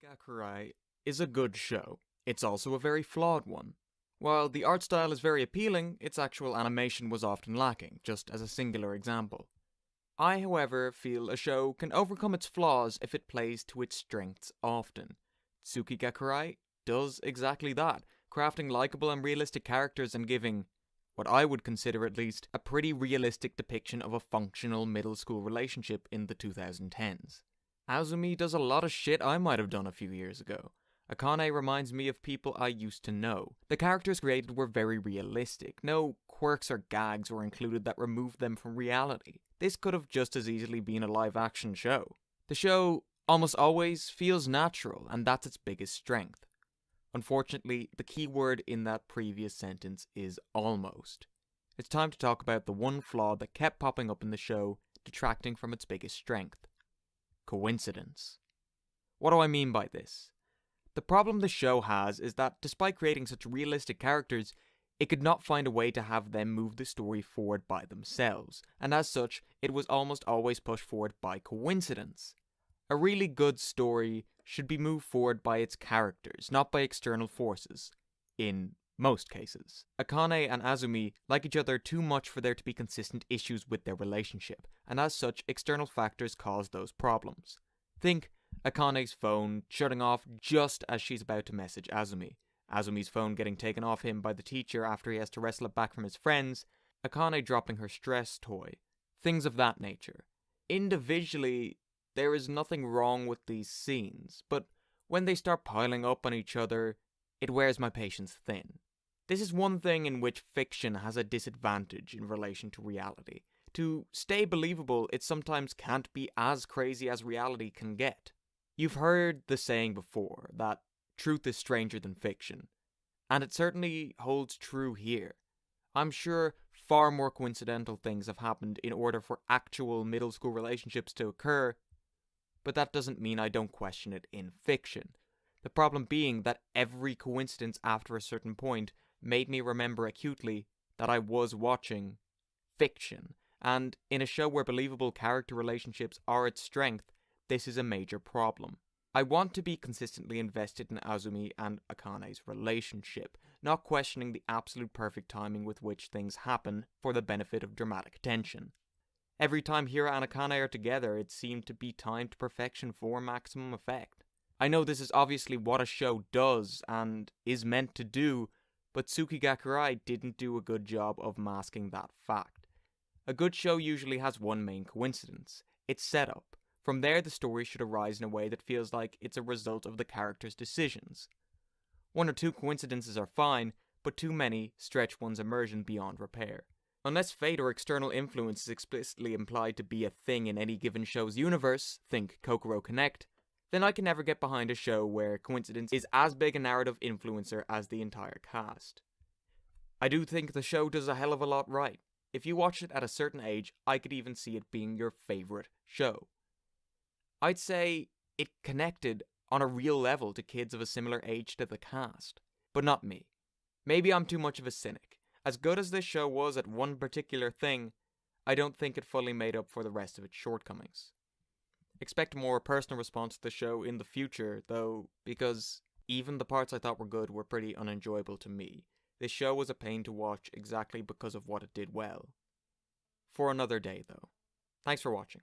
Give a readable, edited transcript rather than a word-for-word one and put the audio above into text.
ga Kirei is a good show. It's also a very flawed one. While the art style is very appealing, its actual animation was often lacking, just as a singular example. I, however, feel a show can overcome its flaws if it plays to its strengths often. Tsuki ga Kirei does exactly that, crafting likable and realistic characters and giving, what I would consider at least, a pretty realistic depiction of a functional middle school relationship in the 2010s. Azumi does a lot of shit I might have done a few years ago. Akane reminds me of people I used to know. The characters created were very realistic. No quirks or gags were included that removed them from reality. This could have just as easily been a live-action show. The show almost always feels natural, and that's its biggest strength. Unfortunately, the key word in that previous sentence is almost. It's time to talk about the one flaw that kept popping up in the show, detracting from its biggest strength. Coincidence. What do I mean by this? The problem the show has is that despite creating such realistic characters, it could not find a way to have them move the story forward by themselves, and as such, it was almost always pushed forward by coincidence. A really good story should be moved forward by its characters, not by external forces. In most cases. Akane and Azumi like each other too much for there to be consistent issues with their relationship, and as such, external factors cause those problems. Think Akane's phone shutting off just as she's about to message Azumi, Azumi's phone getting taken off him by the teacher after he has to wrestle it back from his friends, Akane dropping her stress toy, things of that nature. Individually, there is nothing wrong with these scenes, but when they start piling up on each other, it wears my patience thin. This is one thing in which fiction has a disadvantage in relation to reality. To stay believable, it sometimes can't be as crazy as reality can get. You've heard the saying before, that truth is stranger than fiction, and it certainly holds true here. I'm sure far more coincidental things have happened in order for actual middle school relationships to occur, but that doesn't mean I don't question it in fiction. The problem being that every coincidence after a certain point made me remember acutely that I was watching fiction, and in a show where believable character relationships are its strength, this is a major problem. I want to be consistently invested in Azumi and Akane's relationship, not questioning the absolute perfect timing with which things happen for the benefit of dramatic tension. Every time Hira and Akane are together, it seemed to be timed to perfection for maximum effect. I know this is obviously what a show does and is meant to do, but Tsuki ga Kirei didn't do a good job of masking that fact. A good show usually has one main coincidence, its setup. From there, the story should arise in a way that feels like it's a result of the character's decisions. One or two coincidences are fine, but too many stretch one's immersion beyond repair. Unless fate or external influence is explicitly implied to be a thing in any given show's universe, think Kokoro Connect, then I can never get behind a show where coincidence is as big a narrative influencer as the entire cast. I do think the show does a hell of a lot right. If you watched it at a certain age, I could even see it being your favourite show. I'd say it connected on a real level to kids of a similar age to the cast, but not me. Maybe I'm too much of a cynic. As good as this show was at one particular thing, I don't think it fully made up for the rest of its shortcomings. Expect a more personal response to the show in the future, though, because even the parts I thought were good were pretty unenjoyable to me. This show was a pain to watch exactly because of what it did well. For another day, though. Thanks for watching.